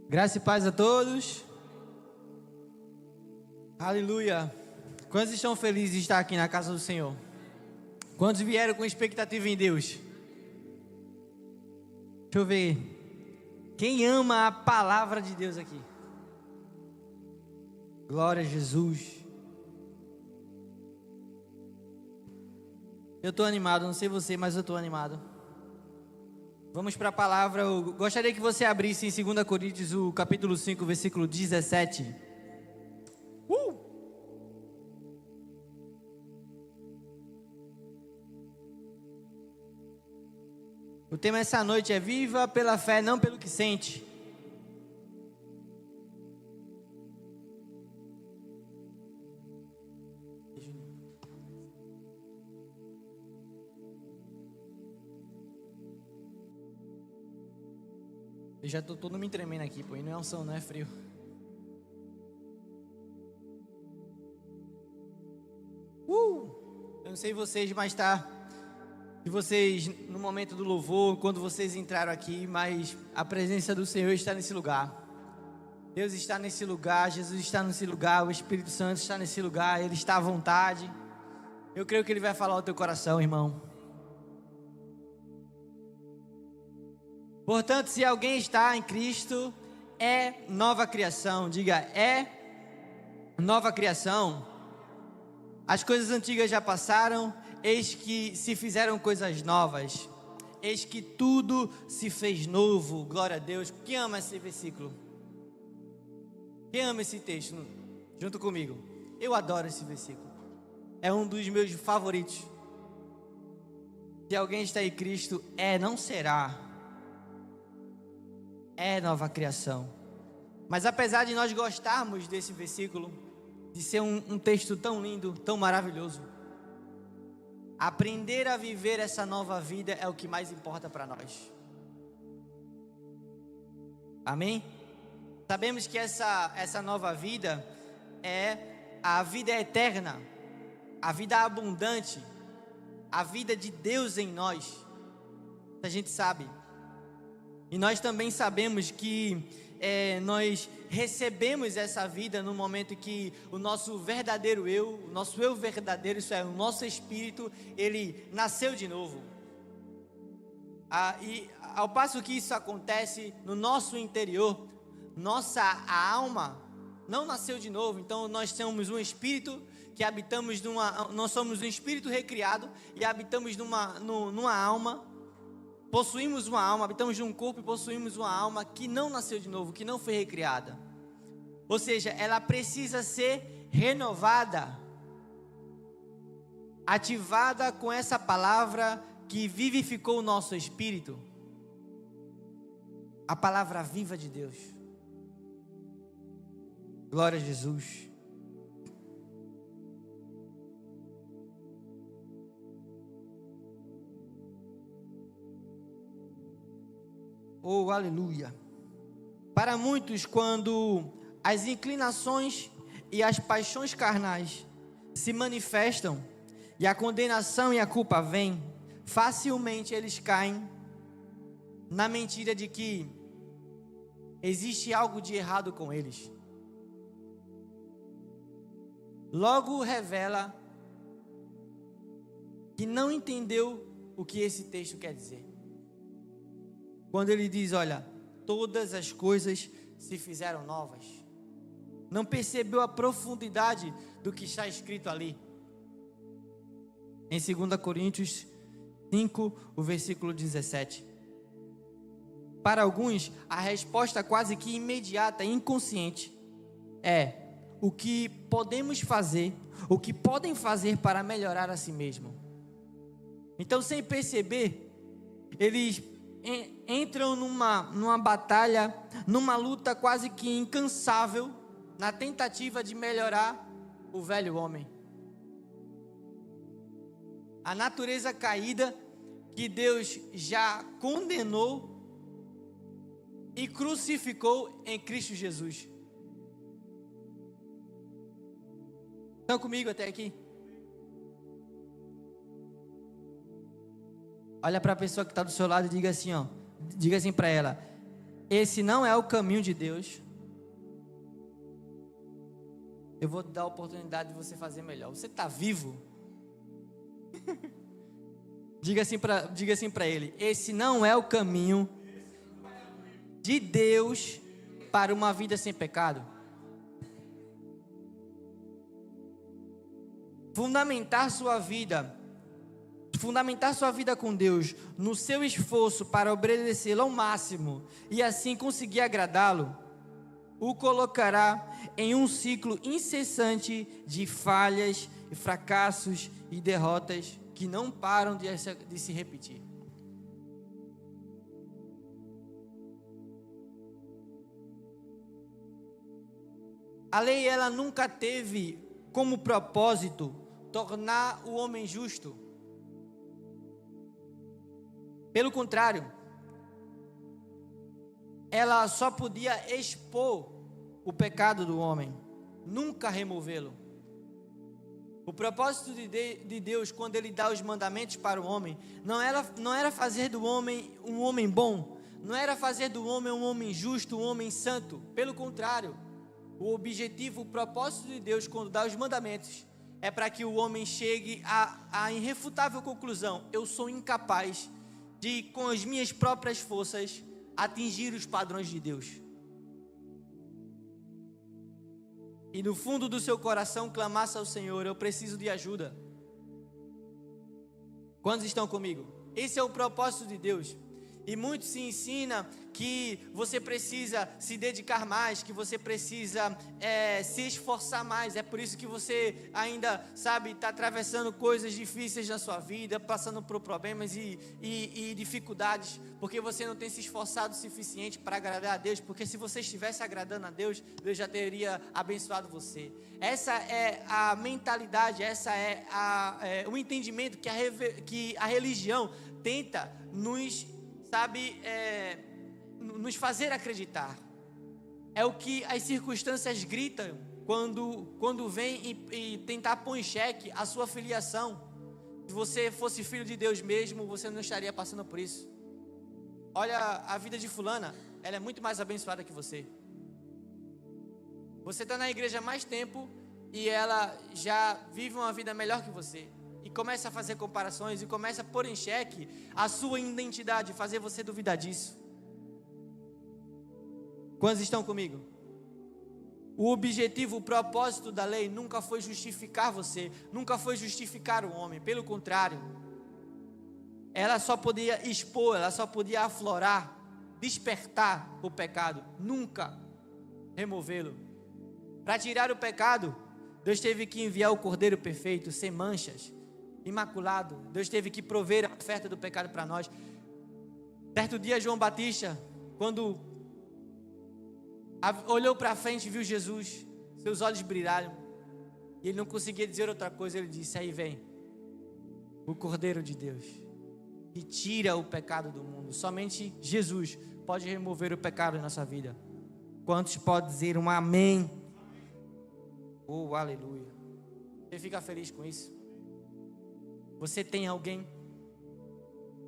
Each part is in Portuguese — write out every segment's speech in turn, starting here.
Graça e paz a todos. Aleluia. Quantos estão felizes de estar aqui na casa do Senhor? Quantos vieram com expectativa em Deus? Deixa eu ver. Quem ama a palavra de Deus aqui? Glória a Jesus. Eu estou animado, não sei você, mas eu estou animado. Vamos para a palavra. Eu gostaria que você abrisse em 2 Coríntios, o capítulo 5, versículo 17. O tema essa noite é: viva pela fé, não pelo que sente. Eu já estou todo me tremendo aqui, pô, e não é um som, não é frio. Eu não sei vocês, mas de vocês no momento do louvor, quando vocês entraram aqui, mas a presença do Senhor está nesse lugar. Deus está nesse lugar, Jesus está nesse lugar, o Espírito Santo está nesse lugar, Ele está à vontade. Eu creio que Ele vai falar ao teu coração, irmão. Portanto, se alguém está em Cristo, é nova criação. Diga, é nova criação. As coisas antigas já passaram, eis que se fizeram coisas novas. Eis que tudo se fez novo. Glória a Deus. Quem ama esse versículo? Quem ama esse texto? Junto comigo. Eu adoro esse versículo. É um dos meus favoritos. Se alguém está em Cristo, não será. É nova criação. Mas apesar de nós gostarmos desse versículo, de ser um texto tão lindo, tão maravilhoso, aprender a viver essa nova vida é o que mais importa para nós. Amém? Sabemos que essa nova vida é a vida eterna, a vida abundante, a vida de Deus em nós. A gente sabe. E nós também sabemos que nós recebemos essa vida no momento que o nosso verdadeiro eu, o nosso eu verdadeiro, isso é, o nosso espírito, ele nasceu de novo. E ao passo que isso acontece no nosso interior, nossa alma não nasceu de novo. Então nós temos um espírito que habitamos nós somos um espírito recriado e habitamos numa alma. Possuímos uma alma, habitamos num corpo e possuímos uma alma que não nasceu de novo, que não foi recriada. Ou seja, ela precisa ser renovada, ativada com essa palavra que vivificou o nosso espírito, a palavra viva de Deus. Glória a Jesus. Oh, aleluia. Para muitos, quando as inclinações e as paixões carnais se manifestam e a condenação e a culpa vêm, facilmente eles caem na mentira de que existe algo de errado com eles. Logo revela que não entendeu o que esse texto quer dizer. Quando ele diz, olha, todas as coisas se fizeram novas. Não percebeu a profundidade do que está escrito ali. Em 2 Coríntios 5, o versículo 17. Para alguns, a resposta quase que imediata e inconsciente é o que podemos fazer, o que podem fazer para melhorar a si mesmo. Então, sem perceber, eles entram numa batalha, numa luta quase que incansável, na tentativa de melhorar o velho homem. A natureza caída que Deus já condenou e crucificou em Cristo Jesus. Estão comigo até aqui? Olha para a pessoa que está do seu lado e diga assim para ela: esse não é o caminho de Deus, eu vou te dar a oportunidade de você fazer melhor. Você está vivo? Diga assim para ele: esse não é o caminho de Deus para uma vida sem pecado. Fundamentar sua vida com Deus no seu esforço para obedecê-lo ao máximo e assim conseguir agradá-lo, o colocará em um ciclo incessante de falhas, fracassos e derrotas que não param de se repetir. A lei, ela nunca teve como propósito tornar o homem justo. Pelo contrário, ela só podia expor o pecado do homem, nunca removê-lo. O propósito de Deus, quando Ele dá os mandamentos para o homem, não era fazer do homem um homem bom, não era fazer do homem um homem justo, um homem santo. Pelo contrário, o objetivo, o propósito de Deus, quando dá os mandamentos, é para que o homem chegue à irrefutável conclusão: eu sou incapaz de, com as minhas próprias forças, atingir os padrões de Deus. E no fundo do seu coração clamasse ao Senhor: eu preciso de ajuda. Quantos estão comigo? Esse é o propósito de Deus. E muito se ensina que você precisa se dedicar mais, que você precisa se esforçar mais. É por isso que você ainda, está atravessando coisas difíceis na sua vida, passando por problemas e dificuldades, porque você não tem se esforçado o suficiente para agradar a Deus. Porque se você estivesse agradando a Deus, Deus já teria abençoado você. Essa é a mentalidade, essa é o entendimento que a religião tenta nos fazer acreditar. É o que as circunstâncias gritam quando vem e tentar pôr em xeque a sua filiação. Se você fosse filho de Deus mesmo, você não estaria passando por isso. Olha a vida de fulana, ela é muito mais abençoada que você. Você está na igreja há mais tempo e ela já vive uma vida melhor que você. E começa a fazer comparações e começa a pôr em xeque a sua identidade, fazer você duvidar disso. Quantos estão comigo? O objetivo, o propósito da lei nunca foi justificar você, nunca foi justificar o homem. Pelo contrário, ela só podia expor, ela só podia aflorar, despertar o pecado, nunca removê-lo. Para tirar o pecado, Deus teve que enviar o Cordeiro perfeito, sem manchas, imaculado. Deus teve que prover a oferta do pecado para nós. Certo dia, João Batista, quando olhou para frente e viu Jesus, seus olhos brilharam, e ele não conseguia dizer outra coisa. Ele disse: aí vem o Cordeiro de Deus, que tira o pecado do mundo. Somente Jesus pode remover o pecado da nossa vida. Quantos podem dizer um amém? Oh, aleluia. Você fica feliz com isso? Você tem alguém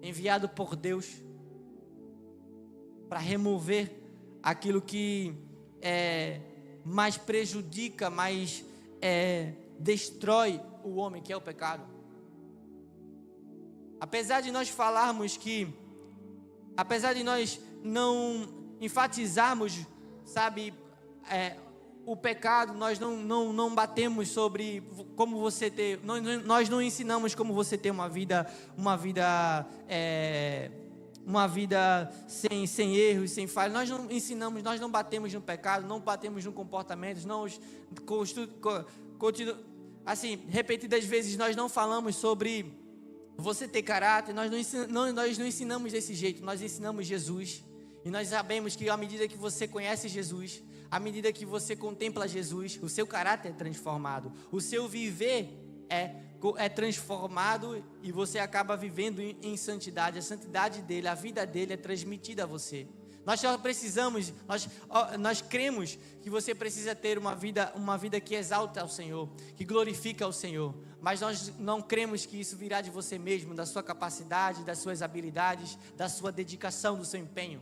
enviado por Deus para remover aquilo que mais prejudica, mais destrói o homem, que é o pecado. Apesar de nós falarmos apesar de nós não enfatizarmos, o pecado, nós não batemos sobre como você ter, nós não ensinamos como você ter uma vida sem erros, sem falhas. Nós não ensinamos, nós não batemos no pecado, não batemos no comportamento, repetidas vezes nós não falamos sobre você ter caráter. Nós não ensinamos desse jeito, nós ensinamos Jesus. E nós sabemos que à medida que você conhece Jesus, à medida que você contempla Jesus, o seu caráter é transformado, o seu viver é transformado e você acaba vivendo em santidade. A santidade dele, a vida dele é transmitida a você. Nós só precisamos, nós cremos que você precisa ter uma vida que exalta ao Senhor, que glorifica ao Senhor. Mas nós não cremos que isso virá de você mesmo, da sua capacidade, das suas habilidades, da sua dedicação, do seu empenho.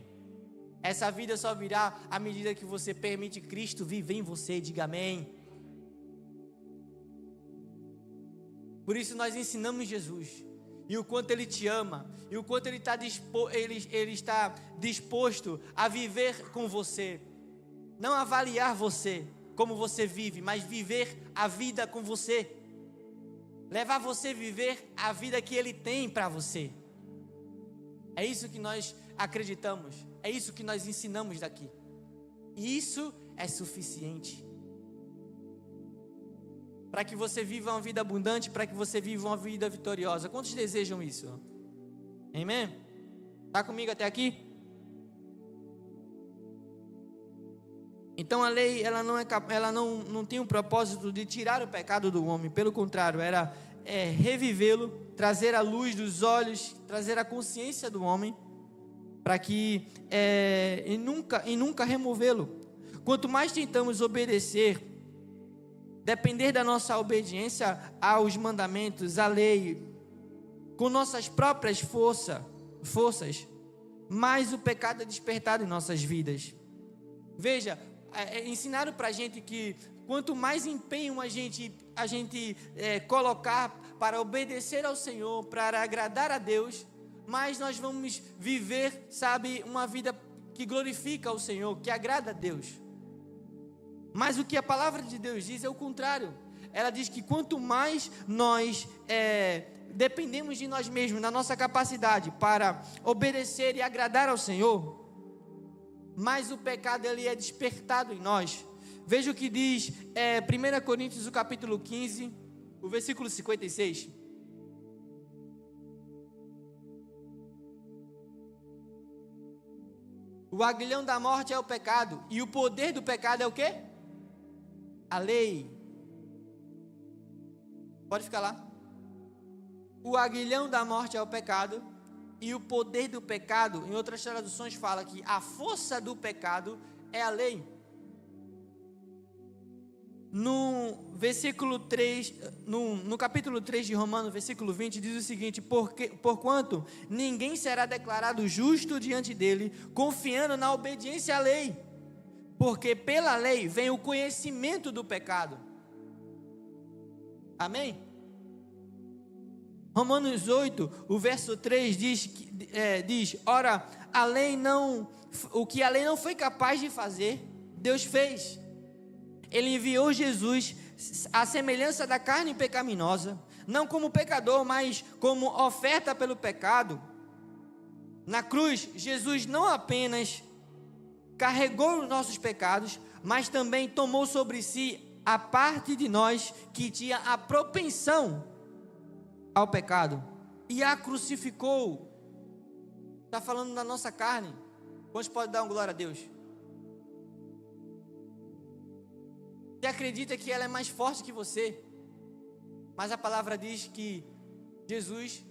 Essa vida só virá à medida que você permite Cristo viver em você. Diga amém. Por isso nós ensinamos Jesus, e o quanto Ele te ama, e o quanto Ele está disposto a viver com você. Não avaliar você, como você vive, mas viver a vida com você. Levar você a viver a vida que Ele tem para você. É isso que nós acreditamos, é isso que nós ensinamos daqui. E isso é suficiente para que você viva uma vida abundante, para que você viva uma vida vitoriosa. Quantos desejam isso? Amém? Está comigo até aqui? Então a lei, ela não tem o propósito de tirar o pecado do homem. Pelo contrário, era revivê-lo, trazer a luz dos olhos, trazer a consciência do homem, para que e nunca removê-lo. Quanto mais tentamos obedecer, depender da nossa obediência aos mandamentos, à lei, com nossas próprias forças, mais o pecado é despertado em nossas vidas. Veja, ensinaram para a gente que quanto mais empenho a gente colocar para obedecer ao Senhor, para agradar a Deus, mais nós vamos viver, uma vida que glorifica ao Senhor, que agrada a Deus. Mas o que a palavra de Deus diz é o contrário. Ela diz que quanto mais nós dependemos de nós mesmos, da nossa capacidade para obedecer e agradar ao Senhor, mais o pecado ele é despertado em nós. Veja o que diz 1 Coríntios, o capítulo 15, o versículo 56. O aguilhão da morte é o pecado, e o poder do pecado é o quê? A lei. Pode ficar lá. O aguilhão da morte é o pecado, e o poder do pecado, em outras traduções fala que a força do pecado é a lei. No versículo 3, no capítulo 3 de Romanos, versículo 20, diz o seguinte: porquanto ninguém será declarado justo diante dele, confiando na obediência à lei, porque pela lei vem o conhecimento do pecado. Amém? Romanos 8, o verso 3 diz: ora, o que a lei não foi capaz de fazer, Deus fez. Ele enviou Jesus à semelhança da carne pecaminosa, não como pecador, mas como oferta pelo pecado. Na cruz, Jesus não apenas carregou os nossos pecados, mas também tomou sobre si a parte de nós que tinha a propensão ao pecado e a crucificou. Está falando da nossa carne. Quantos podem dar uma glória a Deus? Você acredita que ela é mais forte que você, mas a palavra diz que Jesus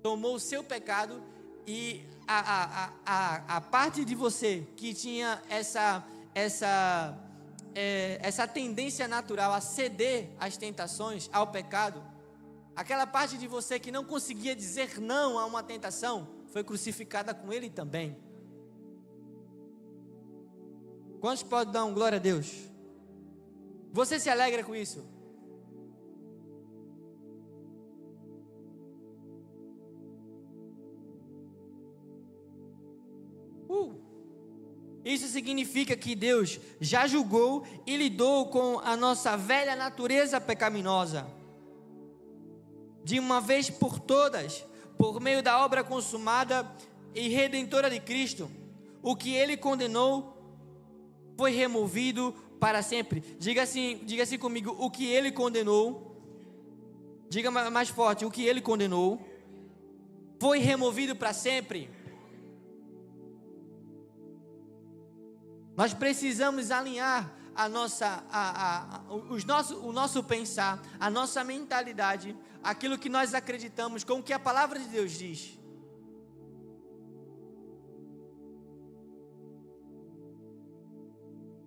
tomou o seu pecado e a parte de você que tinha essa tendência natural a ceder às tentações, ao pecado, aquela parte de você que não conseguia dizer não a uma tentação, foi crucificada com ele também. Quantos podem dar uma glória a Deus? Você se alegra com isso? Isso significa que Deus já julgou e lidou com a nossa velha natureza pecaminosa, de uma vez por todas, por meio da obra consumada e redentora de Cristo. O que Ele condenou foi removido para sempre. Diga assim comigo: o que Ele condenou, diga mais forte, o que Ele condenou foi removido para sempre. Nós precisamos alinhar o nosso pensar, a nossa mentalidade, aquilo que nós acreditamos com o que a palavra de Deus diz.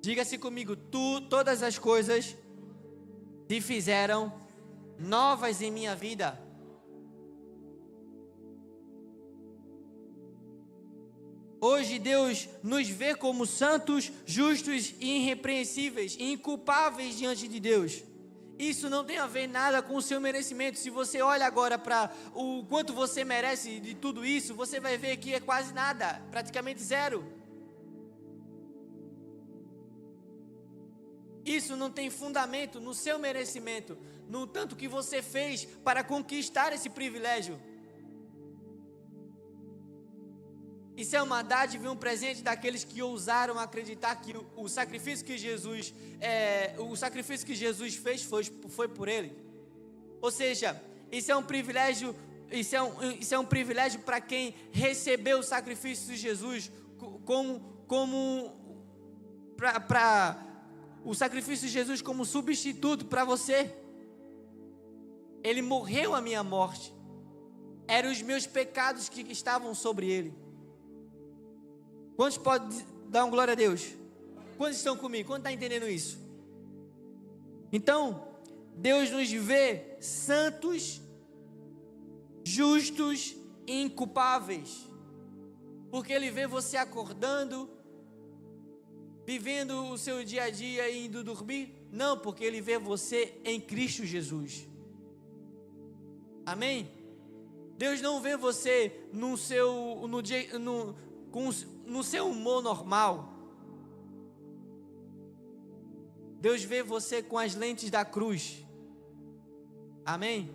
Diga-se comigo: todas as coisas se fizeram novas em minha vida. Hoje Deus nos vê como santos, justos e irrepreensíveis, e inculpáveis diante de Deus. Isso não tem a ver nada com o seu merecimento. Se você olha agora para o quanto você merece de tudo isso, você vai ver que é quase nada, praticamente zero. Isso não tem fundamento no seu merecimento, no tanto que você fez para conquistar esse privilégio. Isso é uma dádiva e um presente daqueles que ousaram acreditar que o sacrifício que Jesus fez foi por ele. Ou seja, isso é um privilégio, isso é um privilégio para quem recebeu o sacrifício de Jesus o sacrifício de Jesus como substituto para você. Ele morreu a minha morte. Eram os meus pecados que estavam sobre ele. Quantos podem dar uma glória a Deus? Quantos estão comigo? Quantos estão entendendo isso? Então, Deus nos vê santos, justos e inculpáveis. Porque Ele vê você acordando, vivendo o seu dia a dia e indo dormir? Não, porque Ele vê você em Cristo Jesus. Amém? Deus não vê você no seu humor normal. Deus vê você com as lentes da cruz. Amém?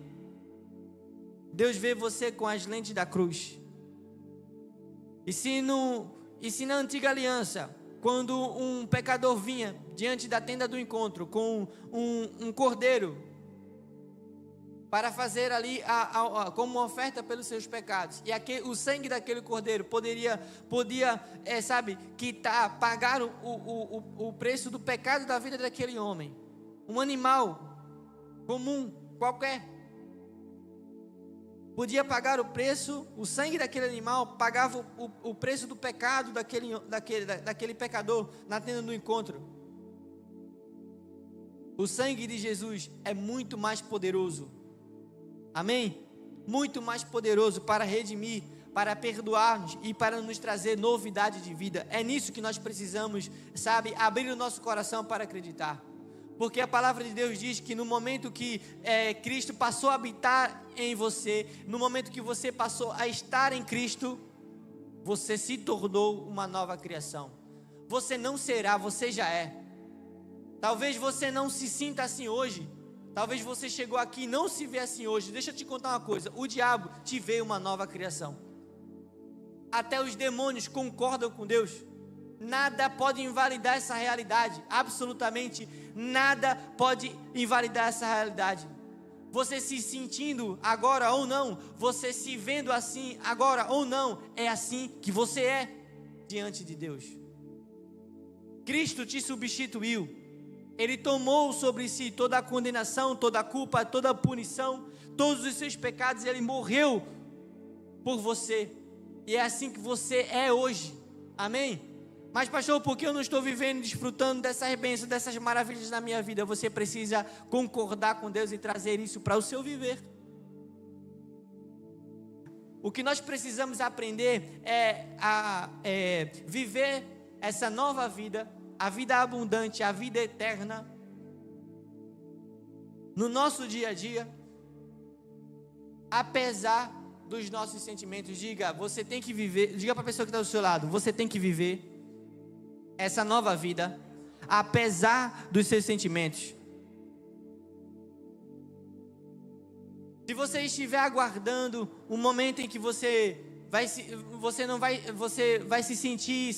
Deus vê você com as lentes da cruz. E se na antiga aliança, quando um pecador vinha diante da tenda do encontro com um cordeiro para fazer ali como uma oferta pelos seus pecados, e o sangue daquele cordeiro podia quitar, pagar o preço do pecado da vida daquele homem. Um animal comum, qualquer, podia pagar o preço, o sangue daquele animal pagava o preço do pecado daquele pecador na tenda do encontro. O sangue de Jesus é muito mais poderoso. Amém? Muito mais poderoso para redimir, para perdoar-nos e para nos trazer novidade de vida. É nisso que nós precisamos, abrir o nosso coração para acreditar. Porque a palavra de Deus diz que no momento que Cristo passou a habitar em você, no momento que você passou a estar em Cristo, você se tornou uma nova criação. Você não será, você já é. Talvez você não se sinta assim hoje. Talvez você chegou aqui e não se vê assim hoje. Deixa eu te contar uma coisa. O diabo te vê uma nova criação. Até os demônios concordam com Deus. Nada pode invalidar essa realidade. Absolutamente nada pode invalidar essa realidade. Você se sentindo agora ou não, você se vendo assim agora ou não, é assim que você é diante de Deus. Cristo te substituiu. Ele tomou sobre si toda a condenação, toda a culpa, toda a punição, todos os seus pecados. Ele morreu por você. E é assim que você é hoje. Amém? Mas pastor, por que eu não estou vivendo, desfrutando dessas bênçãos, dessas maravilhas na minha vida? Você precisa concordar com Deus e trazer isso para o seu viver. O que nós precisamos aprender é viver essa nova vida, a vida abundante, a vida eterna, no nosso dia a dia, apesar dos nossos sentimentos. Você tem que viver, diga para a pessoa que está do seu lado, você tem que viver essa nova vida, apesar dos seus sentimentos. Se você estiver aguardando um momento em que você vai se sentir,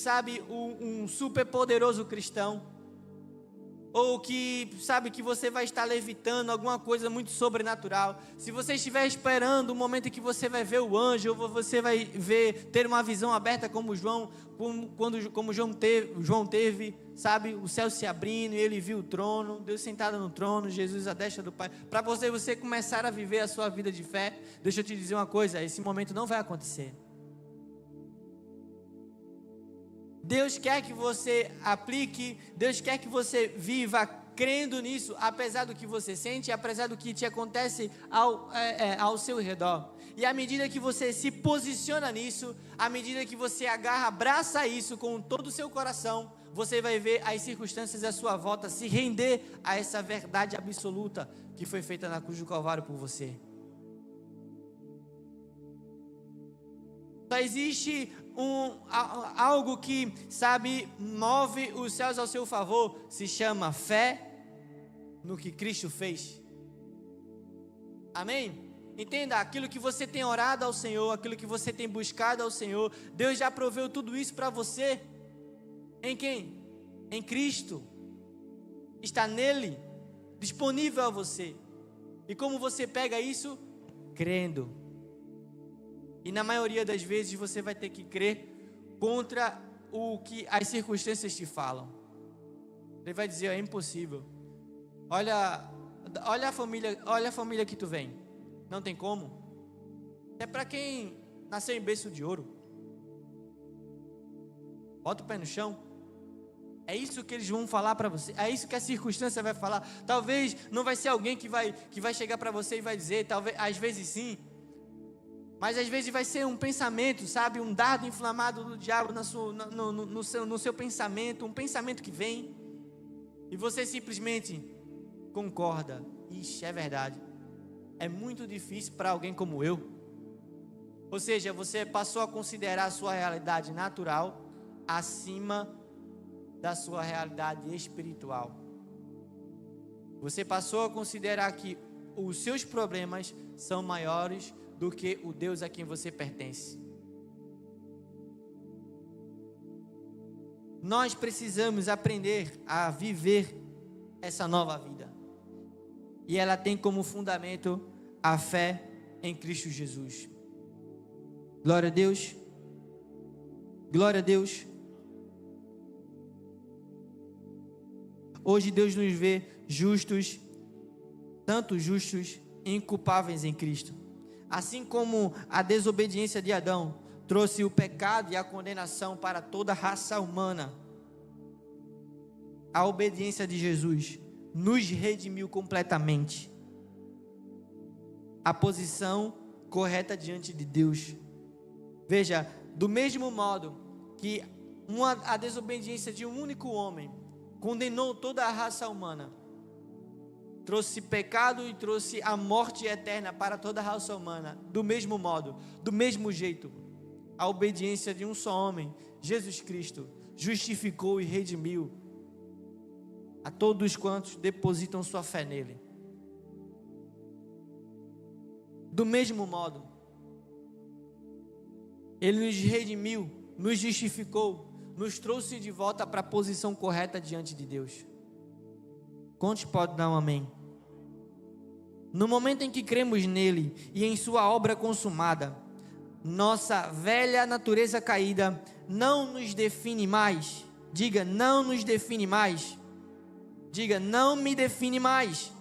um super poderoso cristão, ou que você vai estar levitando alguma coisa muito sobrenatural. Se você estiver esperando o momento em que você vai ver o anjo, ou você vai ter uma visão aberta como João teve, o céu se abrindo e ele viu o trono, Deus sentado no trono, Jesus à destra do Pai. Para você começar a viver a sua vida de fé, deixa eu te dizer uma coisa, esse momento não vai acontecer. Deus quer que você aplique, Deus quer que você viva crendo nisso, apesar do que você sente, apesar do que te acontece ao seu redor. E à medida que você se posiciona nisso, à medida que você abraça isso com todo o seu coração, você vai ver as circunstâncias à sua volta se render a essa verdade absoluta que foi feita na cruz do Calvário por você. Só existe algo que, move os céus ao seu favor, se chama fé no que Cristo fez. Amém? Entenda, aquilo que você tem orado ao Senhor, aquilo que você tem buscado ao Senhor, Deus já proveu tudo isso para você. Em quem? Em Cristo. Está nele, disponível a você. E como você pega isso? Crendo. E na maioria das vezes você vai ter que crer contra o que as circunstâncias te falam. Ele vai dizer, é impossível. Olha a família que tu vem. Não tem como. É para quem nasceu em berço de ouro. Bota o pé no chão. É isso que eles vão falar para você. É isso que a circunstância vai falar. Talvez não vai ser alguém que vai chegar para você e vai dizer. Talvez, às vezes sim. Mas às vezes vai ser um pensamento, um dardo inflamado do diabo no seu pensamento. Um pensamento que vem. E você simplesmente concorda. Ixi, é verdade. É muito difícil para alguém como eu. Ou seja, você passou a considerar a sua realidade natural acima da sua realidade espiritual. Você passou a considerar que os seus problemas são maiores do que o Deus a quem você pertence. Nós precisamos aprender a viver essa nova vida. E ela tem como fundamento a fé em Cristo Jesus. Glória a Deus. Glória a Deus. Hoje Deus nos vê justos, tanto justos e inculpáveis em Cristo. Assim como a desobediência de Adão trouxe o pecado e a condenação para toda a raça humana, a obediência de Jesus nos redimiu completamente. A posição correta diante de Deus. Veja, do mesmo modo que a desobediência de um único homem condenou toda a raça humana, trouxe pecado e trouxe a morte eterna para toda a raça humana, do mesmo modo, do mesmo jeito, a obediência de um só homem, Jesus Cristo, justificou e redimiu a todos quantos depositam sua fé nele. Do mesmo modo, ele nos redimiu, nos justificou, nos trouxe de volta para a posição correta diante de Deus. Quantos podem dar um amém? No momento em que cremos nele e em sua obra consumada, nossa velha natureza caída não nos define mais. Diga, não nos define mais. Diga, não me define mais.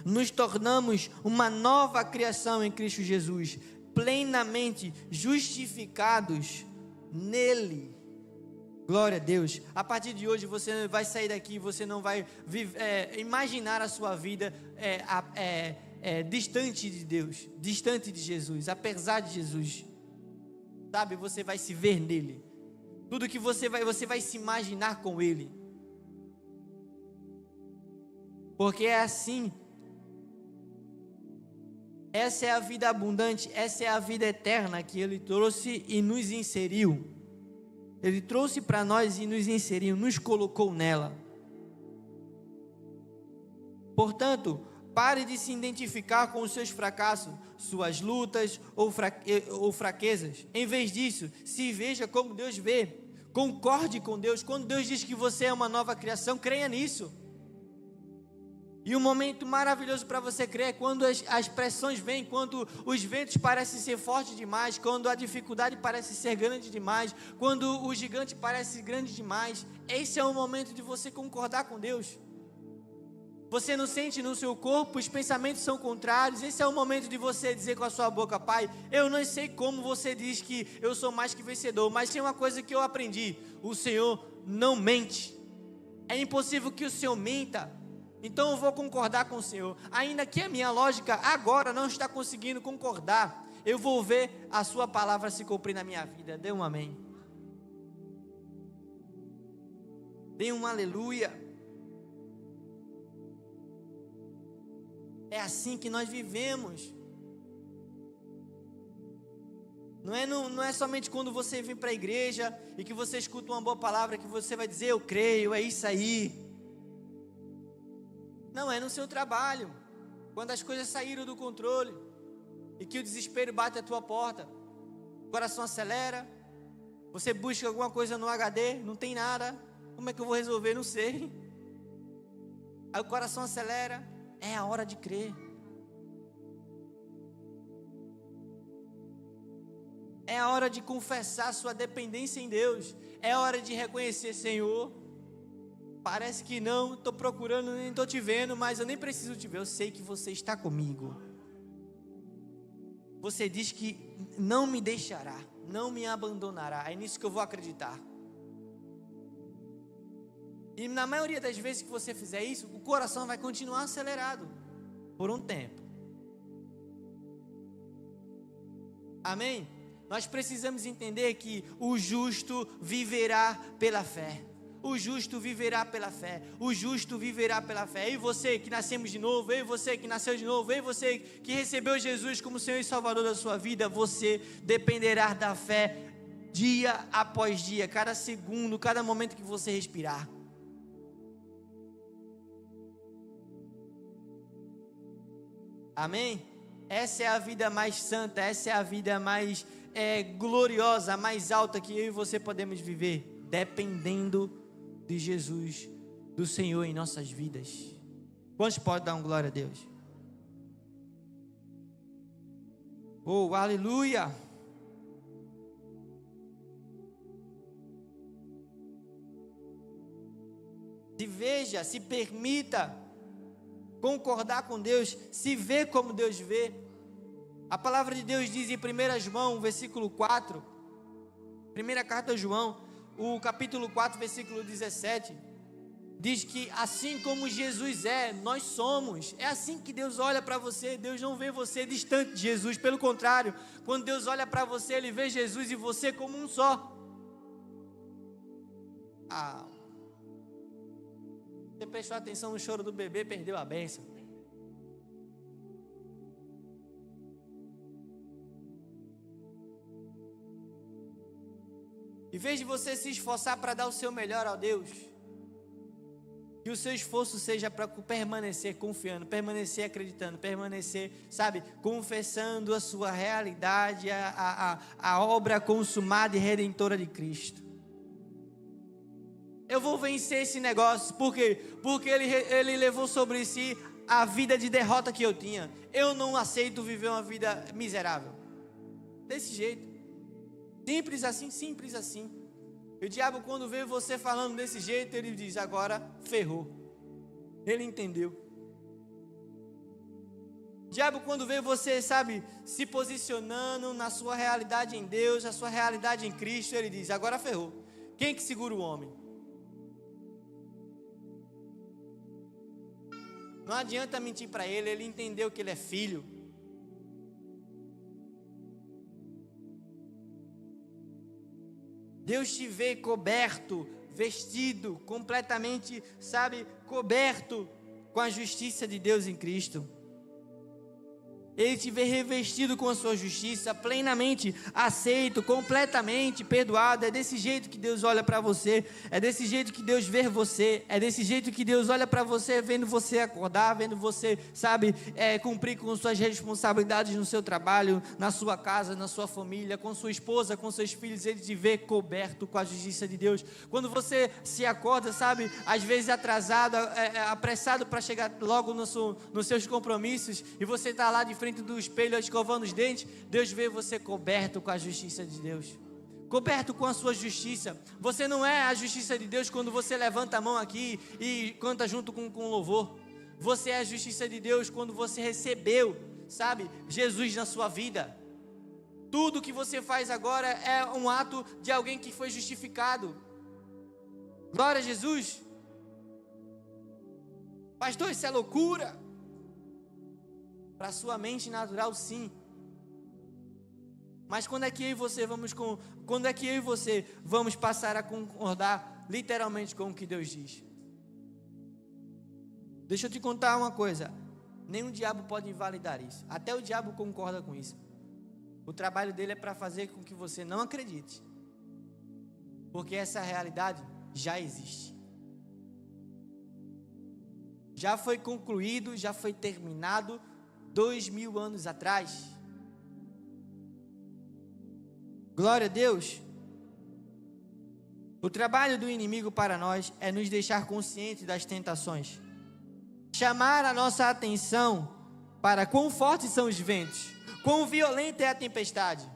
Nos tornamos uma nova criação em Cristo Jesus, plenamente justificados nele. Glória a Deus. A partir de hoje você vai sair daqui, você não vai imaginar a sua vida distante de Deus, distante de Jesus, apesar de Jesus. Você vai se ver nele. Tudo que você vai se imaginar com ele. Porque é assim. Essa é a vida abundante, essa é a vida eterna que ele trouxe e nos inseriu. Ele trouxe para nós e nos inseriu, nos colocou nela. Portanto, pare de se identificar com os seus fracassos, suas lutas ou fraquezas. Em vez disso, se veja como Deus vê. Concorde com Deus. Quando Deus diz que você é uma nova criação, creia nisso. E um momento maravilhoso para você crer é quando as pressões vêm, quando os ventos parecem ser fortes demais, quando a dificuldade parece ser grande demais, quando o gigante parece grande demais. Esse é o momento de você concordar com Deus. Você não sente no seu corpo, os pensamentos são contrários. Esse é o momento de você dizer com a sua boca: Pai, eu não sei como você diz que eu sou mais que vencedor, mas tem uma coisa que eu aprendi: o Senhor não mente. É impossível que o Senhor minta. então eu vou concordar com o Senhor. Ainda que a minha lógica agora não está conseguindo concordar, eu vou ver a sua palavra se cumprir na minha vida. Dê um amém. Dê um aleluia. É assim que nós vivemos. Não é somente quando você vem para a igreja e que você escuta uma boa palavra que você vai dizer, eu creio, é isso aí. Não, é no seu trabalho, quando as coisas saíram do controle e que o desespero bate à tua porta, o coração acelera, você busca alguma coisa no HD, não tem nada, como é que eu vou resolver? Não sei. Aí o coração acelera, é a hora de crer. É a hora de confessar sua dependência em Deus. É a hora de reconhecer, Senhor, parece que não, estou procurando, nem estou te vendo, mas eu nem preciso te ver, eu sei que você está comigo. Você diz que não me deixará, não me abandonará, é nisso que eu vou acreditar. E na maioria das vezes que você fizer isso, o coração vai continuar acelerado, por um tempo. Amém? Nós precisamos entender que o justo viverá pela fé. O justo viverá pela fé. O justo viverá pela fé. E você que nascemos de novo, e você que nasceu de novo, e você que recebeu Jesus como Senhor e Salvador da sua vida, você dependerá da fé dia após dia, cada segundo, cada momento que você respirar. Amém? Essa é a vida mais santa, essa é a vida mais gloriosa, mais alta que eu e você podemos viver, dependendo de Jesus, do Senhor em nossas vidas. Quantos podem dar glória a Deus? Oh, aleluia! Se veja, se permita concordar com Deus, se vê como Deus vê. A palavra de Deus diz em 1 João, versículo 4, primeira carta a João, o capítulo 4, versículo 17, diz que assim como Jesus é, nós somos. É assim que Deus olha para você. Deus não vê você distante de Jesus, pelo contrário, quando Deus olha para você, Ele vê Jesus e você como um só. Você prestou atenção no choro do bebê, perdeu a bênção. Em vez de você se esforçar para dar o seu melhor a Deus, que o seu esforço seja para permanecer confiando, permanecer acreditando, permanecer, confessando a sua realidade, a obra consumada e redentora de Cristo. Eu vou vencer esse negócio, por quê? Porque ele levou sobre si a vida de derrota que eu tinha. Eu não aceito viver uma vida miserável, desse jeito. Simples assim, simples assim. E o diabo, quando vê você falando desse jeito, ele diz, agora ferrou. Ele entendeu. O diabo, quando vê você, se posicionando na sua realidade em Deus, a sua realidade em Cristo, ele diz, agora ferrou. Quem que segura o homem? Não adianta mentir para ele, ele entendeu que ele é filho. Deus te vê coberto, vestido, completamente, coberto com a justiça de Deus em Cristo. Ele te vê revestido com a sua justiça, plenamente aceito, completamente perdoado. É desse jeito que Deus olha para você, é desse jeito que Deus vê você, é desse jeito que Deus olha para você, vendo você acordar, vendo você, cumprir com suas responsabilidades no seu trabalho, na sua casa, na sua família, com sua esposa, com seus filhos. Ele te vê coberto com a justiça de Deus. Quando você se acorda, às vezes atrasado, apressado para chegar logo nos seus compromissos, e você está lá de frente do espelho escovando os dentes, Deus vê você coberto com a justiça de Deus, coberto com a sua justiça. Você não é a justiça de Deus quando você levanta a mão aqui e canta junto com louvor. Você é a justiça de Deus quando você recebeu, Jesus na sua vida. Tudo que você faz agora é um ato de alguém que foi justificado. Glória a Jesus. Pastor, isso é loucura. Para sua mente natural, sim. Mas quando é que eu e você vamos passar a concordar literalmente com o que Deus diz? Deixa eu te contar uma coisa. Nenhum diabo pode invalidar isso. Até o diabo concorda com isso. O trabalho dele é para fazer com que você não acredite. Porque essa realidade já existe. Já foi concluído, já foi terminado 2000 anos atrás. Glória a Deus. O trabalho do inimigo para nós é nos deixar conscientes das tentações, chamar a nossa atenção para quão fortes são os ventos, quão violenta é a tempestade.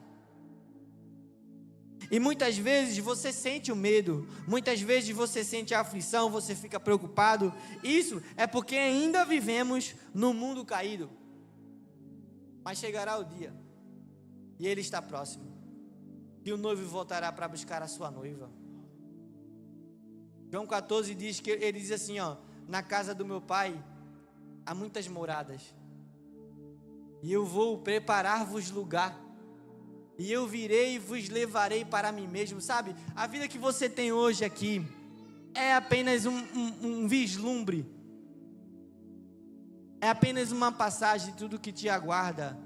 E muitas vezes você sente o medo, muitas vezes você sente a aflição, você fica preocupado. Isso é porque ainda vivemos no mundo caído. Mas chegará o dia, e ele está próximo, que o noivo voltará para buscar a sua noiva. João 14 diz que ele diz assim, na casa do meu pai há muitas moradas, e eu vou preparar-vos lugar, e eu virei e vos levarei para mim mesmo. Sabe, a vida que você tem hoje aqui é apenas um vislumbre, é apenas uma passagem de tudo que te aguarda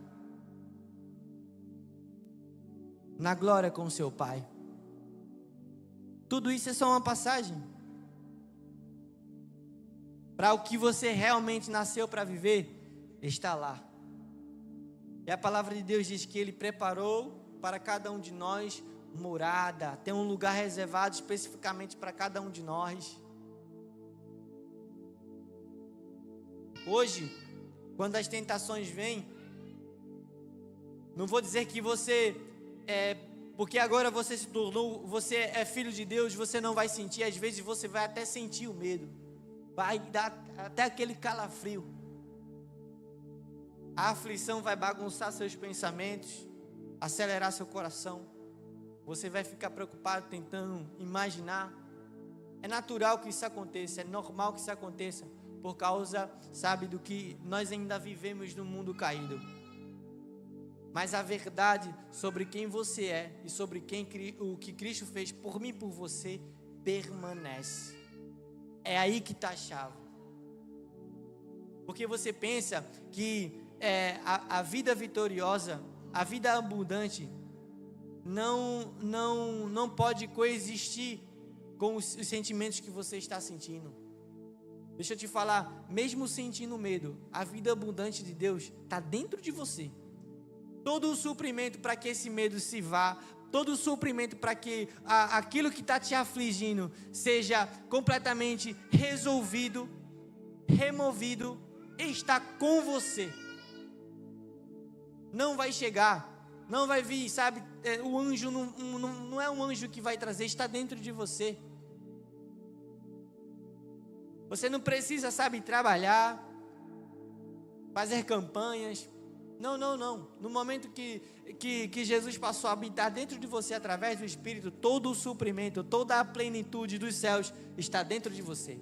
na glória com seu Pai. Tudo isso é só uma passagem para o que você realmente nasceu para viver. Está lá. E a palavra de Deus diz que Ele preparou para cada um de nós morada, tem um lugar reservado especificamente para cada um de nós. Hoje, quando as tentações vêm, não vou dizer que você porque agora você é filho de Deus, você não vai sentir. Às vezes você vai até sentir o medo, vai dar até aquele calafrio. A aflição vai bagunçar seus pensamentos, acelerar seu coração. Você vai ficar preocupado tentando imaginar. É natural que isso aconteça, é normal que isso aconteça, por causa, sabe, do que nós ainda vivemos no mundo caído. Mas a verdade sobre quem você é e sobre o que Cristo fez por mim e por você permanece. É aí que está a chave. Porque você pensa que a vida vitoriosa, a vida abundante, não pode coexistir com os sentimentos que você está sentindo. Deixa eu te falar, mesmo sentindo medo, a vida abundante de Deus está dentro de você. Todo o suprimento para que esse medo se vá, todo o suprimento para que aquilo que está te afligindo seja completamente resolvido, removido, está com você. Não vai chegar, não vai vir, sabe, o anjo não é um anjo que vai trazer, está dentro de você. Você não precisa, sabe, trabalhar, fazer campanhas. Não. No momento que Jesus passou a habitar dentro de você através do Espírito, todo o suprimento, toda a plenitude dos céus está dentro de você.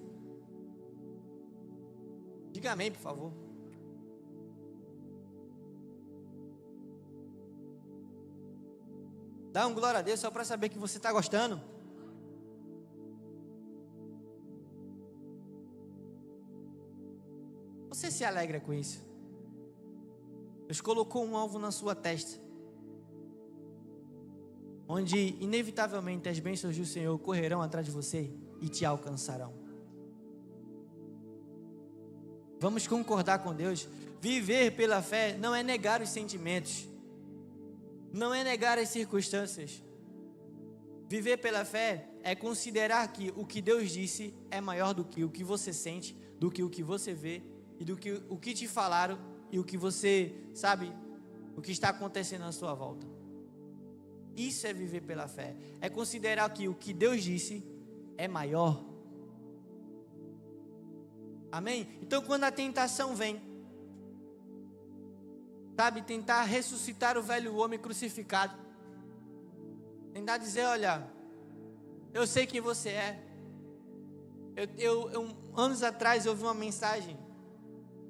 Diga amém, por favor. Dá um glória a Deus só para saber que você está gostando. Você se alegra com isso? Deus colocou um alvo na sua testa, onde inevitavelmente as bênçãos do Senhor correrão atrás de você e te alcançarão. Vamos concordar com Deus. Viver pela fé não é negar os sentimentos, não é negar as circunstâncias. Viver pela fé é considerar que o que Deus disse é maior do que o que você sente, do que o que você vê e do que o que te falaram e o que você sabe, o que está acontecendo à sua volta. Isso é viver pela fé, é considerar que o que Deus disse é maior. Amém? Então quando a tentação vem, sabe, tentar ressuscitar o velho homem crucificado, tentar dizer, olha, eu sei quem você é, Anos atrás eu ouvi uma mensagem,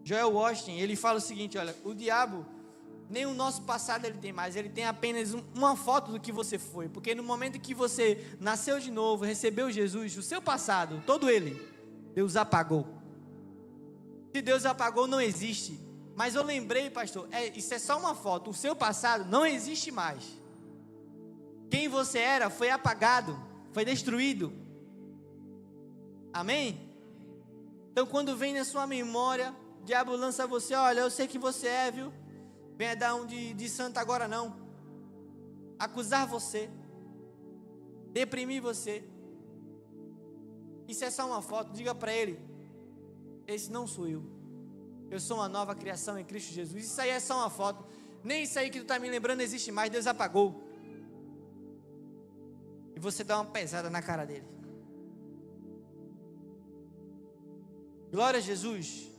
Joel Austin, ele fala o seguinte: olha, o diabo, nem o nosso passado ele tem mais, ele tem apenas uma foto do que você foi, porque no momento que você nasceu de novo, recebeu Jesus, o seu passado, todo ele, Deus apagou. Se Deus apagou, não existe. Mas eu lembrei, pastor, isso é só uma foto, o seu passado não existe mais. Quem você era foi apagado, foi destruído. Amém? Então quando vem na sua memória, o diabo lança você: olha, eu sei que você é, viu? Venha dar um de santo agora não. Acusar você, deprimir você. Isso é só uma foto. Diga para ele: esse não sou eu. Eu sou uma nova criação em Cristo Jesus. Isso aí é só uma foto. Nem isso aí que tu está me lembrando existe mais. Deus apagou. E você dá uma pesada na cara dele. Glória a Jesus.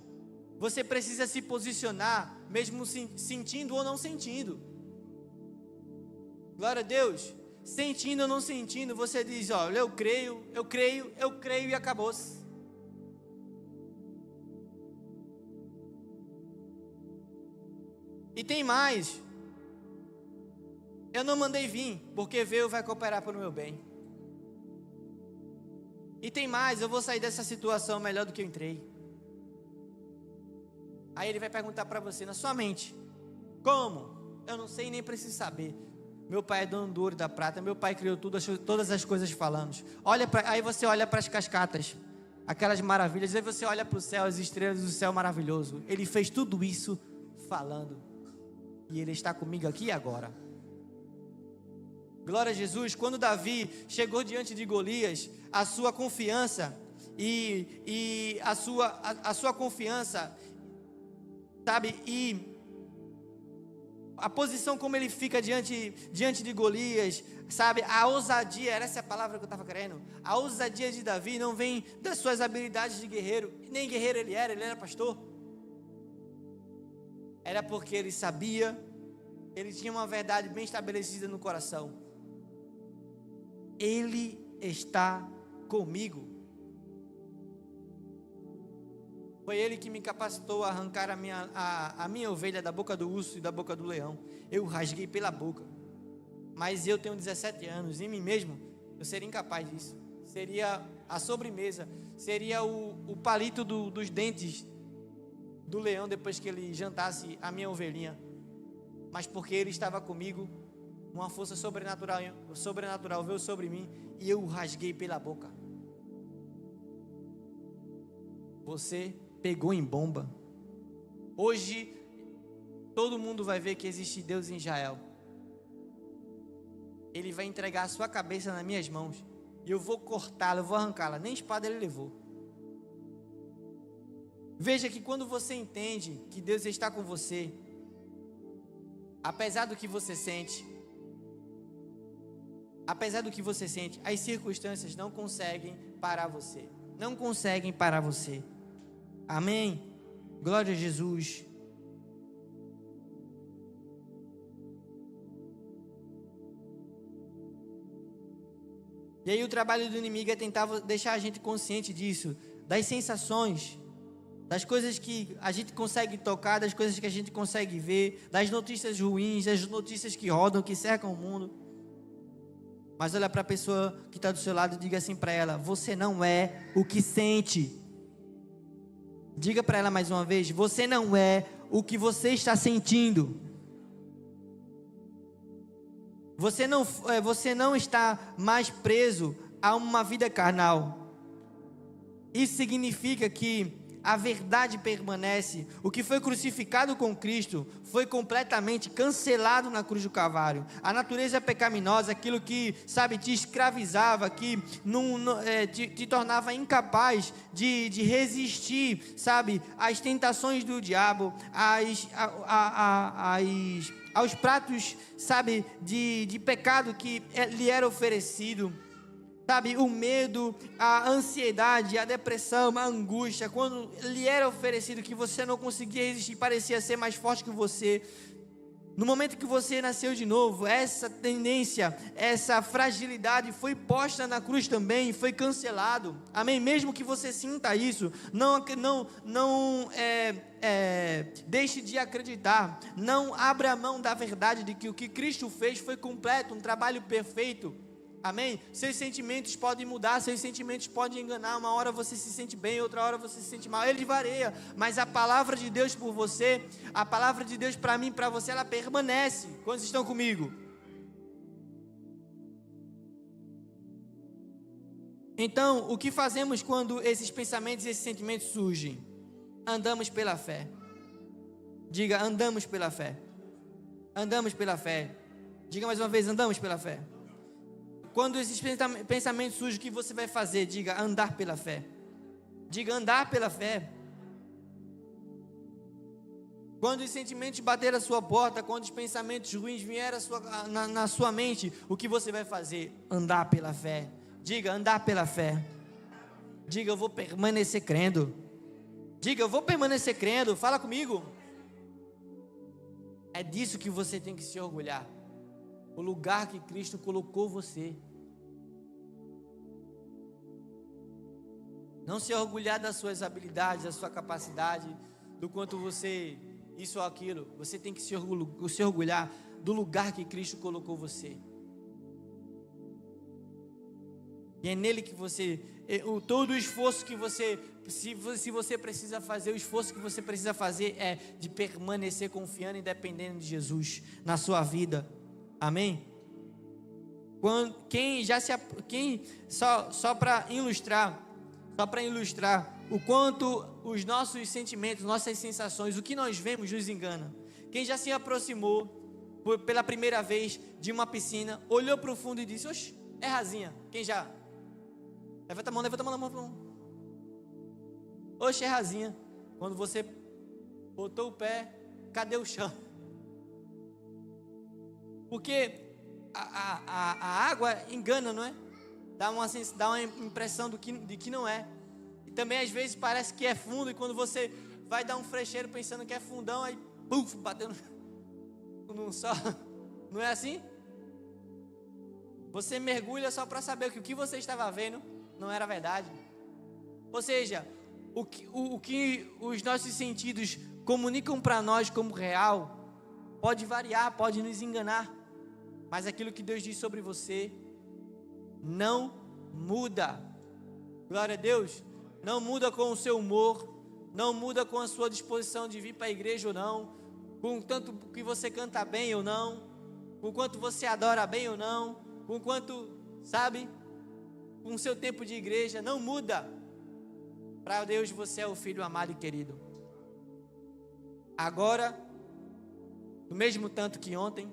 Você precisa se posicionar, mesmo sentindo ou não sentindo. Glória a Deus. Sentindo ou não sentindo, você diz: olha, eu creio e acabou-se. E tem mais. Eu não mandei vir, porque veio vai cooperar para o meu bem. E tem mais, eu vou sair dessa situação melhor do que eu entrei. Aí ele vai perguntar para você na sua mente: como? Eu não sei, nem preciso saber. Meu pai é dono do ouro e da prata, meu pai criou tudo, todas as coisas falando. Aí você olha para as cascatas, aquelas maravilhas, aí você olha para o céu, as estrelas do céu maravilhoso. Ele fez tudo isso falando, e ele está comigo aqui e agora. Glória a Jesus. Quando Davi chegou diante de Golias, a sua confiança e a sua confiança, sabe, e a posição como ele fica diante de Golias, sabe, a ousadia, era essa a palavra que eu estava querendo. A ousadia de Davi não vem das suas habilidades de guerreiro, nem guerreiro ele era pastor. Era porque ele sabia, ele tinha uma verdade bem estabelecida no coração: Ele está comigo. Foi Ele que me capacitou a arrancar a minha ovelha da boca do urso e da boca do leão. Eu rasguei pela boca. Mas eu tenho 17 anos, em mim mesmo, eu seria incapaz disso. Seria a sobremesa, seria o palito dos dentes do leão depois que ele jantasse a minha ovelhinha. Mas porque Ele estava comigo, uma força sobrenatural veio sobre mim e eu o rasguei pela boca. Você pegou em bomba. Hoje todo mundo vai ver que existe Deus em Israel. Ele vai entregar a sua cabeça nas minhas mãos e eu vou cortá-la, eu vou arrancá-la. Nem espada ele levou. Veja que quando você entende que Deus está com você, apesar do que você sente, as circunstâncias não conseguem parar você. Não conseguem parar você. Amém? Glória a Jesus. E aí o trabalho do inimigo é tentar deixar a gente consciente disso, das sensações, das coisas que a gente consegue tocar, das coisas que a gente consegue ver, das notícias ruins, das notícias que rodam, que cercam o mundo. Mas olha para a pessoa que está do seu lado e diga assim para ela: você não é o que sente. Diga para ela mais uma vez: você não é o que você está sentindo. Você não está mais preso a uma vida carnal. Isso significa que a verdade permanece. O que foi crucificado com Cristo foi completamente cancelado na cruz do Calvário. A natureza pecaminosa, aquilo que, sabe, te escravizava, que te tornava incapaz de resistir, sabe, às tentações do diabo, aos pratos, sabe, de pecado que lhe era oferecido. Sabe, o medo, a ansiedade, a depressão, a angústia, quando lhe era oferecido, que você não conseguia resistir, parecia ser mais forte que você. No momento que você nasceu de novo, essa tendência, essa fragilidade foi posta na cruz também, foi cancelado. Amém? Mesmo que você sinta isso, não deixe de acreditar. Não abra mão da verdade de que o que Cristo fez foi completo, um trabalho perfeito. Amém? Seus sentimentos podem mudar, seus sentimentos podem enganar. Uma hora você se sente bem, outra hora você se sente mal. Ele varia, mas a palavra de Deus por você, a palavra de Deus para mim, para você, ela permanece. Quantos estão comigo? Então, o que fazemos quando esses pensamentos e esses sentimentos surgem? Andamos pela fé. Diga, andamos pela fé. Andamos pela fé. Diga mais uma vez, andamos pela fé. Quando esses pensamentos surgem, o que você vai fazer? Diga, andar pela fé. Diga, andar pela fé. Quando os sentimentos baterem a sua porta, quando os pensamentos ruins vierem na sua mente, o que você vai fazer? Andar pela fé. Diga, andar pela fé. Diga, eu vou permanecer crendo. Diga, eu vou permanecer crendo. Fala comigo. É disso que você tem que se orgulhar. O lugar que Cristo colocou você. Não se orgulhar das suas habilidades, da sua capacidade, do quanto você, isso ou aquilo. Você tem que se orgulhar do lugar que Cristo colocou você. E é nele que você, todo o esforço que você, se você precisa fazer, o esforço que você precisa fazer é de permanecer confiando e dependendo de Jesus na sua vida. Amém? Só para ilustrar o quanto os nossos sentimentos, nossas sensações, o que nós vemos nos engana. Quem já se aproximou pela primeira vez de uma piscina, olhou para o fundo e disse: oxe, é rasinha. Quem já? Levanta a mão. Oxe, é rasinha. Quando você botou o pé, cadê o chão? Porque a água engana, não é? Dá uma impressão de que não é. E também às vezes parece que é fundo, e quando você vai dar um frecheiro pensando que é fundão, aí puf, bateu no sol. Não é assim? Você mergulha só para saber que o que você estava vendo não era verdade. Ou seja, o que os nossos sentidos comunicam para nós como real pode variar, pode nos enganar, mas aquilo que Deus diz sobre você não muda. Glória a Deus. Não muda com o seu humor, não muda com a sua disposição de vir para a igreja ou não, com tanto que você canta bem ou não, com quanto você adora bem ou não, com quanto, sabe, com o seu tempo de igreja. Não muda. Para Deus você é o filho amado e querido. Agora, o mesmo tanto que ontem,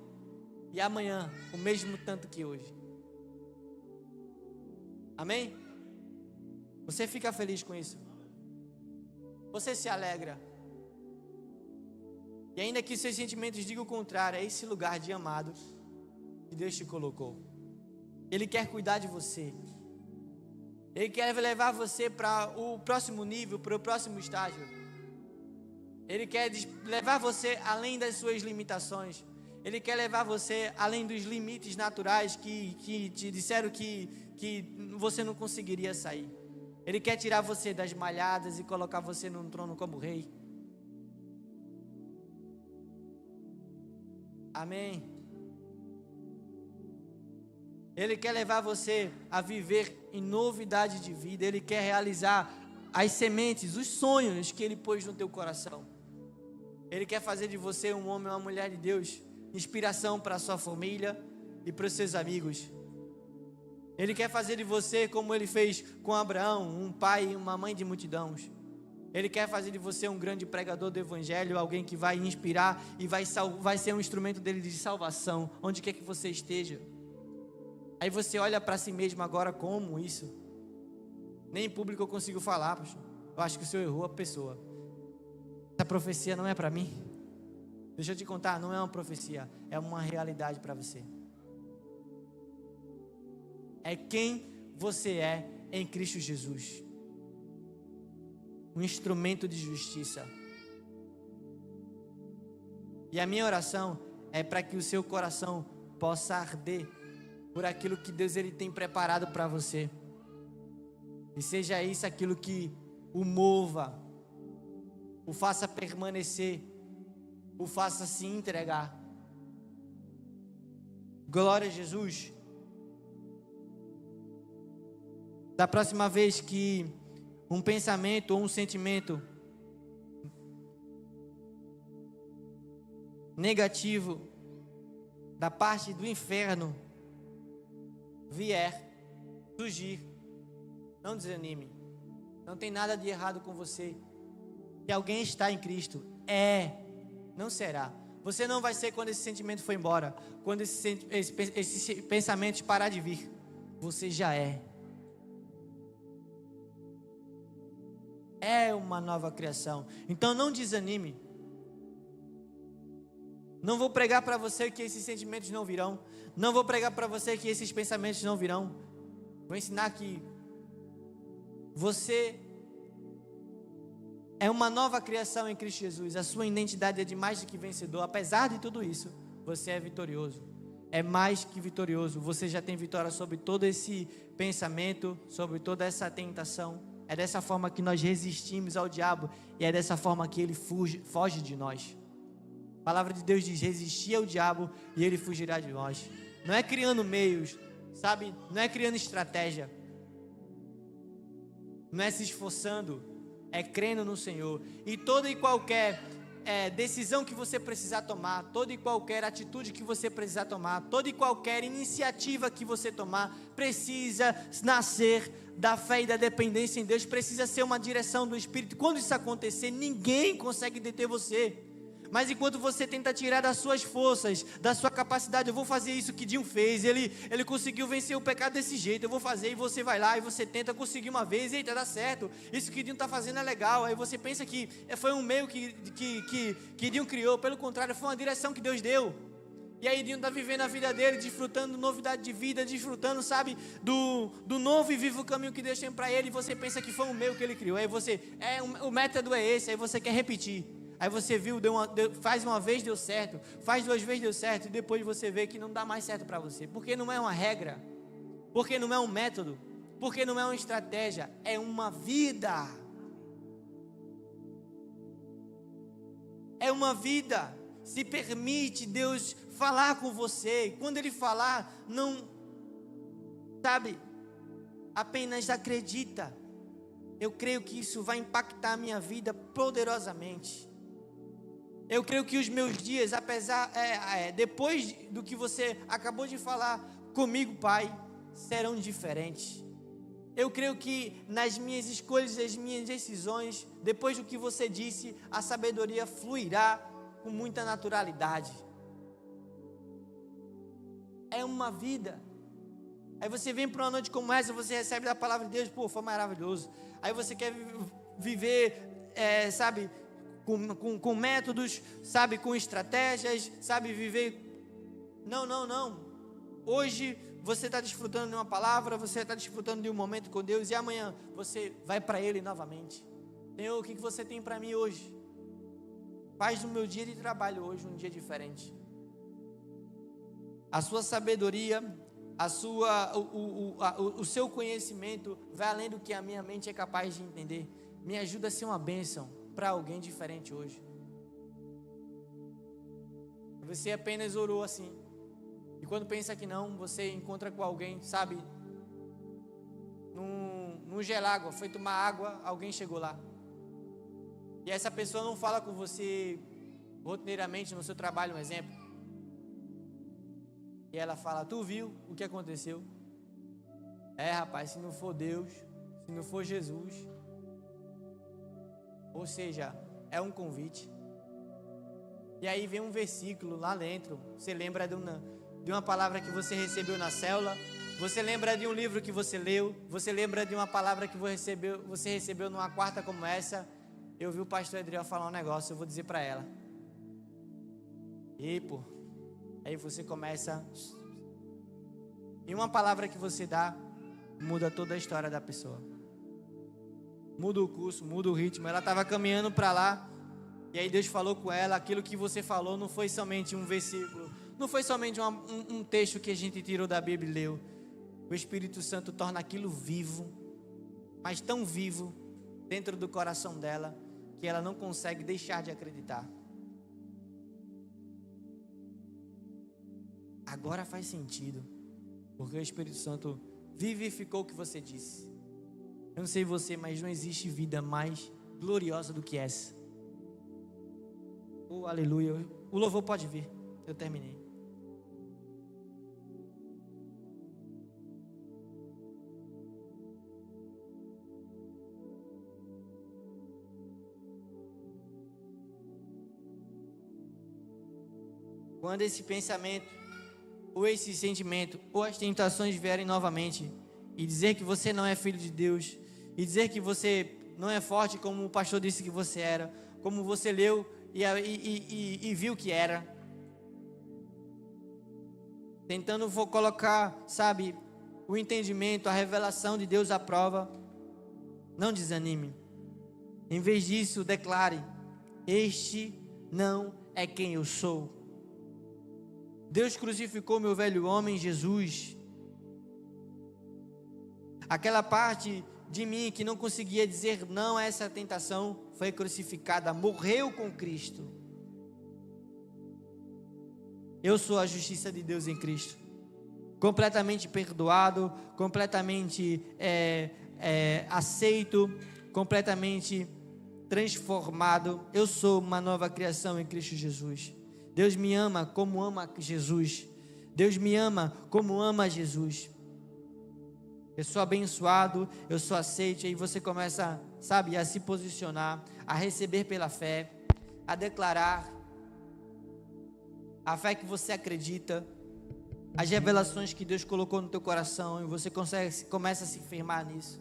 e amanhã o mesmo tanto que hoje. Amém? Você fica feliz com isso? Você se alegra? E ainda que seus sentimentos digam o contrário, é esse lugar de amado que Deus te colocou. Ele quer cuidar de você. Ele quer levar você para o próximo nível, para o próximo estágio. Ele quer levar você além das suas limitações. Ele quer levar você além dos limites naturais que te disseram que você não conseguiria sair. Ele quer tirar você das malhadas e colocar você num trono como rei. Amém. Ele quer levar você a viver em novidade de vida. Ele quer realizar as sementes, os sonhos que Ele pôs no teu coração. Ele quer fazer de você um homem ou uma mulher de Deus, inspiração para a sua família e para os seus amigos. Ele quer fazer de você como Ele fez com Abraão, um pai e uma mãe de multidões. Ele quer fazer de você um grande pregador do Evangelho, alguém que vai inspirar e vai ser um instrumento dele de salvação, onde quer que você esteja. Aí você olha para si mesmo agora, como isso? Nem em público eu consigo falar, pastor. Eu acho que o senhor errou a pessoa. Essa profecia não é para mim. Deixa eu te contar, não é uma profecia, é uma realidade para você. É quem você é em Cristo Jesus. Um instrumento de justiça. E a minha oração é para que o seu coração possa arder por aquilo que Deus ele tem preparado para você. E seja isso aquilo que o mova, o faça permanecer, o faça se entregar. Glória a Jesus. Da próxima vez que um pensamento ou um sentimento negativo da parte do inferno vier surgir, não desanime. Não tem nada de errado com você. Se alguém está em Cristo, não será. Você não vai ser quando esse sentimento for embora, quando esses pensamentos parar de vir. Você já é. É uma nova criação. Então não desanime. Não vou pregar para você que esses sentimentos não virão. Não vou pregar para você que esses pensamentos não virão. Vou ensinar que você é uma nova criação em Cristo Jesus. A sua identidade é de mais do que vencedor. Apesar de tudo isso, você é vitorioso. É mais que vitorioso. Você já tem vitória sobre todo esse pensamento, sobre toda essa tentação. É dessa forma que nós resistimos ao diabo. E é dessa forma que ele foge de nós. A palavra de Deus diz: resistir ao diabo e ele fugirá de nós. Não é criando meios, sabe? Não é criando estratégia. Não é se esforçando. É crendo no Senhor. E toda e qualquer decisão que você precisar tomar, toda e qualquer atitude que você precisar tomar, toda e qualquer iniciativa que você tomar, precisa nascer da fé e da dependência em Deus. Precisa ser uma direção do Espírito. Quando isso acontecer, ninguém consegue deter você. Mas enquanto você tenta tirar das suas forças, da sua capacidade, eu vou fazer isso que Dinho fez, ele conseguiu vencer o pecado desse jeito, eu vou fazer, e você vai lá e você tenta conseguir uma vez, eita, dá certo, isso que Dinho está fazendo é legal. Aí você pensa que foi um meio que Dinho criou. Pelo contrário, foi uma direção que Deus deu. E aí Dinho está vivendo a vida dele, desfrutando novidade de vida, desfrutando, sabe, do novo e vivo caminho que Deus tem para ele. E você pensa que foi um meio que ele criou. Aí você, o método é esse, aí você quer repetir. Aí você viu, faz uma vez, deu certo, faz duas vezes, deu certo, e depois você vê que não dá mais certo para você, porque não é uma regra, porque não é um método, porque não é uma estratégia, é uma vida. É uma vida. Se permite Deus falar com você, e quando Ele falar, não, sabe, apenas acredita. Eu creio que isso vai impactar a minha vida poderosamente. Eu creio que os meus dias, depois do que você acabou de falar comigo, Pai, serão diferentes. Eu creio que nas minhas escolhas, as minhas decisões, depois do que você disse, a sabedoria fluirá com muita naturalidade. É uma vida. Aí você vem para uma noite como essa, você recebe da palavra de Deus, pô, foi maravilhoso. Aí você quer viver, sabe, com métodos, sabe, com estratégias, sabe, viver. Não. Hoje você está desfrutando de uma palavra, você está desfrutando de um momento com Deus, e amanhã você vai para Ele novamente. Senhor, o que você tem para mim hoje? Faz do meu dia de trabalho hoje um dia diferente. A sua sabedoria, o seu conhecimento vai além do que a minha mente é capaz de entender. Me ajuda a ser uma bênção para alguém diferente hoje. Você apenas orou assim, e quando pensa que não, você encontra com alguém, sabe, num gelágua, foi tomar água, alguém chegou lá, e essa pessoa não fala com você rotineiramente no seu trabalho, um exemplo, e ela fala: tu viu o que aconteceu? Rapaz, se não for Deus, se não for Jesus. Ou seja, é um convite. E aí vem um versículo lá dentro. Você lembra de uma palavra que você recebeu na célula. Você lembra de um livro que você leu. Você lembra de uma palavra que você recebeu numa quarta como essa. Eu vi o pastor Adriel falar um negócio, eu vou dizer para ela. E pô, aí você começa. E uma palavra que você dá muda toda a história da pessoa. Muda o curso, muda o ritmo. Ela estava caminhando para lá, E aí Deus falou com ela, aquilo que você falou não foi somente um versículo, não foi somente um texto que a gente tirou da Bíblia e leu. O Espírito Santo torna aquilo vivo, mas tão vivo dentro do coração dela, que ela não consegue deixar de acreditar. Agora faz sentido, porque o Espírito Santo vivificou o que você disse. Eu não sei você, mas não existe vida mais gloriosa do que essa. Oh, aleluia. O louvor pode vir. Eu terminei. Quando esse pensamento, ou esse sentimento, ou as tentações vierem novamente, e dizer que você não é filho de Deus, e dizer que você não é forte como o pastor disse que você era, como você leu e viu que era, tentando colocar, sabe, o entendimento, a revelação de Deus à prova, não desanime. Em vez disso, declare: este não é quem eu sou. Deus crucificou meu velho homem, Jesus. Aquela parte de mim que não conseguia dizer não a essa tentação, foi crucificada, morreu com Cristo. Eu sou a justiça de Deus em Cristo, completamente perdoado, completamente aceito, completamente transformado. Eu sou uma nova criação em Cristo Jesus. Deus me ama como ama Jesus. Deus me ama como ama Jesus. Eu sou abençoado, eu sou aceito. E aí você começa, sabe, a se posicionar, a receber pela fé, a declarar a fé que você acredita, as revelações que Deus colocou no teu coração, e você começa a se firmar nisso.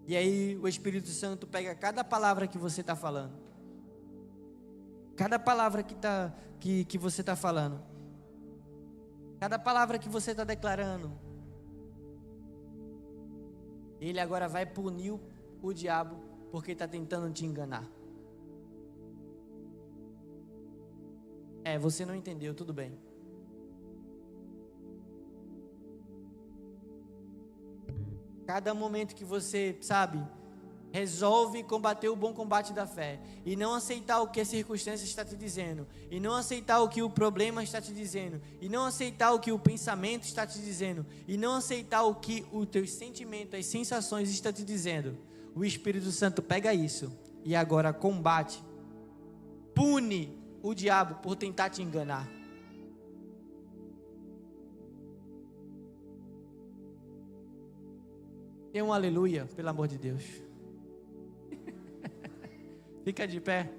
E aí o Espírito Santo pega cada palavra que você está falando, cada palavra que você está falando, cada palavra que você está declarando, ele agora vai punir o diabo, porque está tentando te enganar. Você não entendeu, tudo bem. Cada momento que você, sabe, resolve combater o bom combate da fé, e não aceitar o que a circunstância está te dizendo, e não aceitar o que o problema está te dizendo, e não aceitar o que o pensamento está te dizendo, e não aceitar o que o teu sentimento, as sensações estão te dizendo, o Espírito Santo pega isso, e agora combate, pune o diabo por tentar te enganar. Dê um aleluia, pelo amor de Deus. Fica de pé.